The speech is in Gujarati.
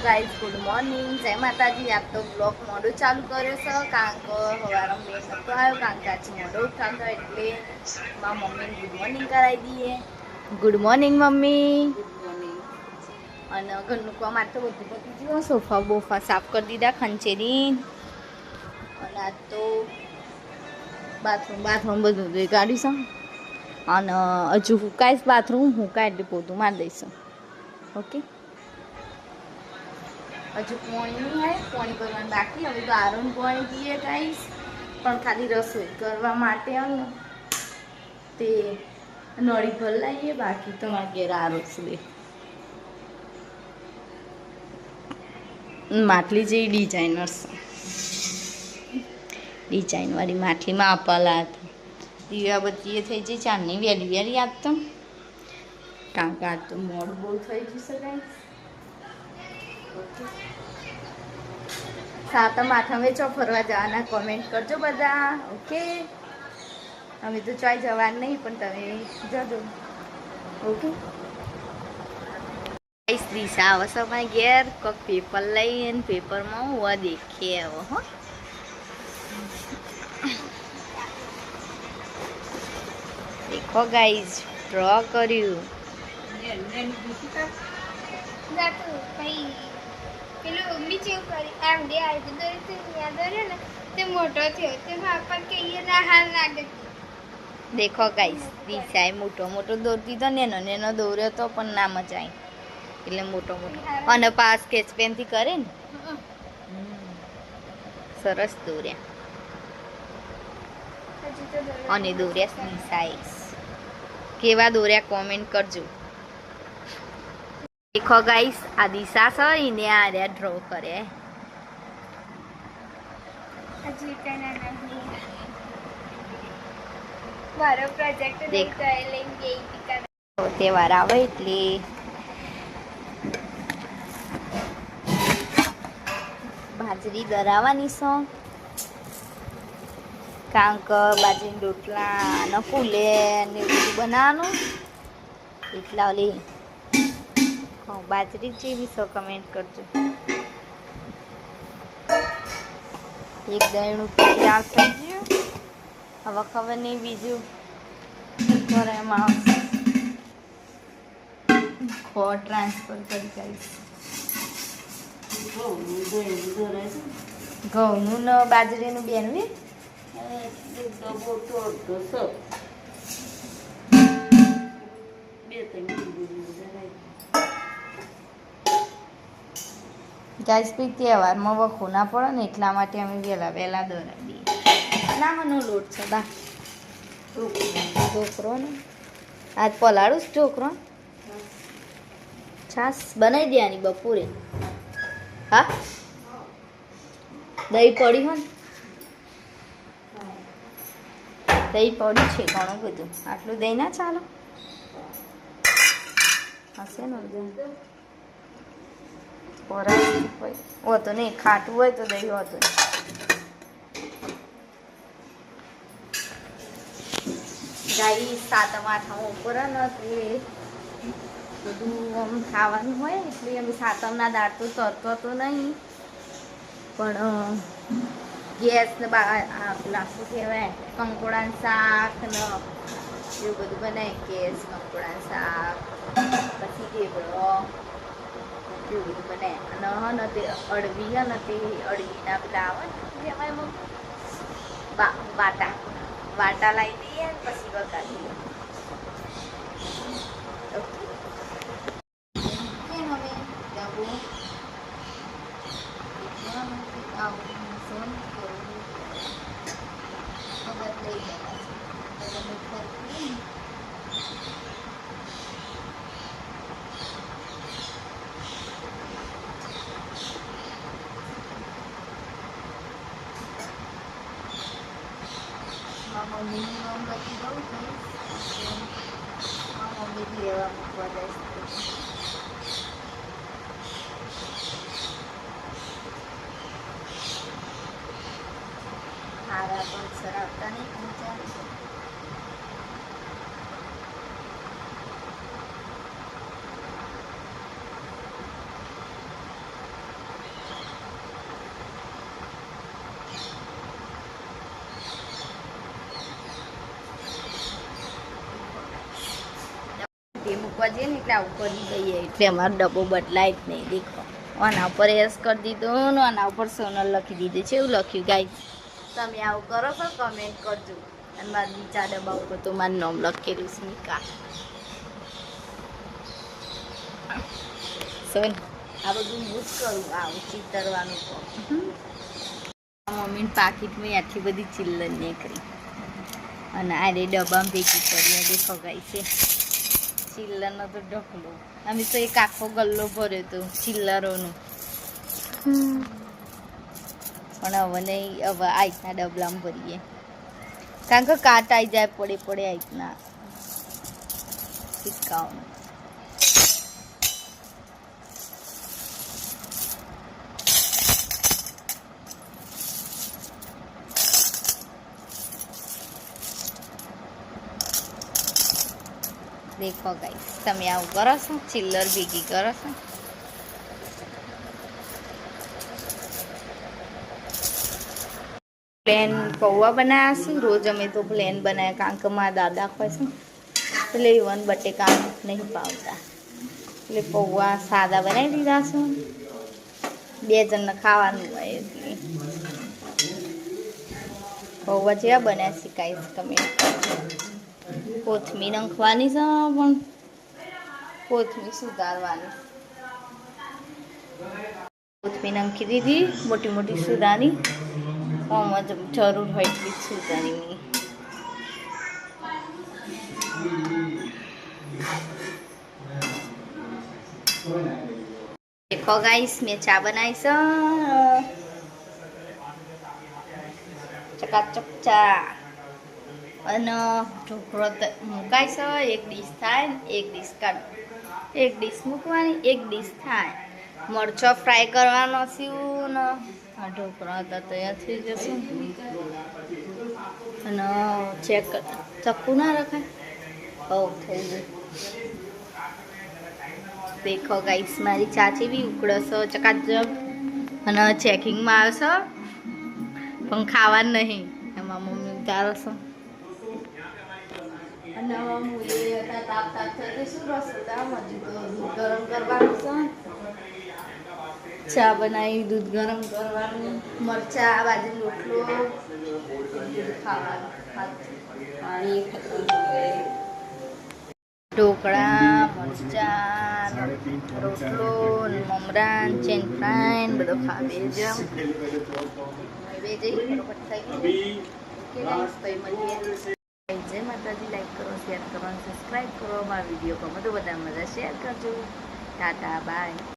ગાઈઝ ગુડ મોર્નિંગ, જય માતાજી. આપ તો બ્લોગ મોડો ચાલુ કર્યો છે કારણ કે સવારે મેં નહોતો આવ્યો કારણ કે આજે મોડો ઉઠાતો એટલે મારા મમ્મીને ગુડ મોર્નિંગ કરાવી દઈએ. Good morning mummy. અને ઘરનું કામ આ તો બધું પતી ગયું. સોફા બોફા સાફ કરી દીધા, ખંચેરી. અને આ તો બાથરૂમ બધું ધોઈ કાઢીશું. અને હજુ હુકાઈશ બાથરૂમ, હુકાય એટલે પોતું મારી દઈશું. ઓકે, હજુ પાણી નહીં આવે, પાણી ભરવાનું બાકી. હવે તો આરોન પાણી પીએ ગાઈસ, પણ ખાલી રસોઈ કરવા માટે ને તે નળી ભર લાવીએ. બાકી તો મારા ઘેર આરો છે. માટલી જેવી ડિઝાઇનર્સ, ડિઝાઇનવાળી માટલીમાં આપેલા હતા. દીવાબત્તી એ થઈ જઈ ચાંદની વહેલી વહેલી આપતો કારણ કે આજ તો મોડું બહુ થઈ જશે ગાઈસ. સાતમ આઠમે ચો ફરવા જવાના કોમેન્ટ કરજો બધા. ઓકે, અમે તો ચોય જવાનું નહીં પણ તમે જજો. ઓકે ગાઈસ, દિશા આવે છે અમારી ઘેર. કોઈક પેપર લઈને પેપરમાં હું દેખીએ હવે. હો, દેખો ગાઈસ, ડ્રો કર્યું. પેલું નીચે કરી આમ દે આવી દોરી યાદ રહ્યો ને તે મોટો થયો તે પાપા કે એ હાલ લાગે. દેખો ગાઈસ, દિશાએ મોટો મોટો દોરી દીધો, નેનો નેનો દોર્યો તો પણ ના મજા આવી એટલે મોટો મોટો. અને પાસ સ્કેચ પેનથી કરે ને સરસ દોર્યા. અને દોર્યા દિશાએ કેવા દોર્યા કોમેન્ટ કરજો. દેખો ગાઈસ, આ દિશા છે એને આ રહ્યા ડ્રો કરે. હજી કના નહીં મારો પ્રોજેક્ટ દેખ લઈને ગઈ પિકા તહેવાર આવે એટલે બાજરી દરાવાની છે કારણ કે બાજરીના રોટલા ન ફૂલે ને બધું બનાવવાનું એટલા ઓલી બાજરી જેવી છો કમેન્ટ કરજો. એક દહીણું તૈયાર થઈ ગયું. હવે ખબર નહીં બીજું કરે એમાં ખો ટ્રાન્સફર કરી કહીશ. ઘઉંનું ને બાજરીનું બેનવી ગાઈસ, બી તહેવારમાં વખો ના પડે ને એટલા માટે અમે વહેલા વહેલા દોરાવી દઈએ. નાનો લોટ છે બા ઢોકરો ને આજ પલાળું જ ઢોકરો. છાસ બનાવી દેવાની બપોરે. હા, દહીં પડી હોય ને, દહીં પડ્યું છે ઘણું બધું. આટલું દહીં ના ચાલો હશે ને હોતો નહીં. ખાટું હોય તો દહીં હોતું નહીં. ગાઈ સાતમ આઠમ ઉપર ને એ બધું આમ ખાવાનું હોય એટલે અમે સાતમના દાળ તો તરતો તો નહીં પણ ગેસ ને પેલા શું કહેવાય કંકોડાનું શાક ને એવું બધું બનાવીએ. ગેસ, કંકોડાનું શાક, પછી ઢેબરો એવું બધું બનાવે. અને તે અળવી ને તે અળવીના પેલા આવે ને જેમાં વાટા લાવી દઈએ પછી વગાડીએ. મિનિમમ લખી દઉં છું. મમ્મી લેવા મૂકવા જઈશ. હારા પણ સરાવતા નહીં પહોંચ્યા. મૂકવા જઈએ ને એટલે આવું કરી દઈએ એટલે અમારો ડબ્બો બદલાય જ નહીં. દેખો આના ઉપર એસ કરી દીધું ને આના ઉપર સોનલ લખી દીધું છે. એવું લખ્યું ગાઈસ. તમે આવું કરો છો કમેન્ટ કરજો. અને મારા બીજા ડબ્બા ઉપર તો મારું નામ લખેલું સ્મિકા. સોન આ બધું હું જ કરું. આવું ચિતરવાનું તો મમ્મીને પાકીટમાં આટલી બધી ચિલ્લર નીકળી અને આ રે ડબ્બામાં ભેગી કરી દેખો ગાઈસ છે ચિલ્લરનો તો ઢગલો. અમે તો એક આખો ગલ્લો ભર્યો હતો ચિલ્લરોનો. પણ હવે નહીં, હવે આઈતના ડબલામાં ભરીએ કારણ કે કાટ આવી જાય પડે પડે આઈતના સિક્કાઓનું. દેખો ગાઈસ તમે આવું કરો છો, ચિલ્લર ભેગી કરો છો. પ્લેન પૌવા બનાવ્યા છે. રોજ અમે તો પ્લેન બનાવ્યા કારણ કે મારા દાદા ખાય છે એટલે ઇવન બટેકા નહીં પાવતા એટલે પૌવા સાદા બનાવી દીધા છે. 2 જણને ખાવાનું હોય એટલે પૌવા જેવા બનાવ્યા શીખાઈશ તમે. કોથમીર નાખવાની છે પણ કોથમીર સુધારવાની. કોથમીર નાખી દીધી મોટી મોટી સુધારી. આમાં જરૂર હોય એટલી જ સુધારી. દેખો ગાઈસ મેં ચા બનાવી છે ચકાચક ચા અને ઢોકળો મુકાય છે. એક ડીશ થાય ને એક ડીશ કાઢ. એક ડીશ મૂકવાની એક ડીશ થાય. મરચો ફ્રાય કરવાનો છે ને આ ઢોકળા હતા તૈયાર થઈ જશે. અને ચેક ચક્કુ ના રખાય. થઈ ગયું. દેખો ગાઈસ મારી ચા જેવી ઉકળશે ચકાચક અને ચેકિંગમાં આવશે પણ ખાવાનું નહીં. એમાં મમ્મી ઉતારશે અને તાપ થઈ શું રસોડા હજુ તો દૂધ ગરમ કરવાનું છે. ચા બનાવી દૂધ ગરમ કરવાનું. મરચા બાજુ રોટલો ખાવાનું. ઢોકળા મરચા રોટલો મમરા ચેન ફ્રાય બધો ખાવે જ. જય માતાજી. લાઈક કરો, શેર કરો, સબસ્ક્રાઈબ કરો. મારા વિડીયો ગમે તો બધા મજા શેર કરજો. ટાટા બાય.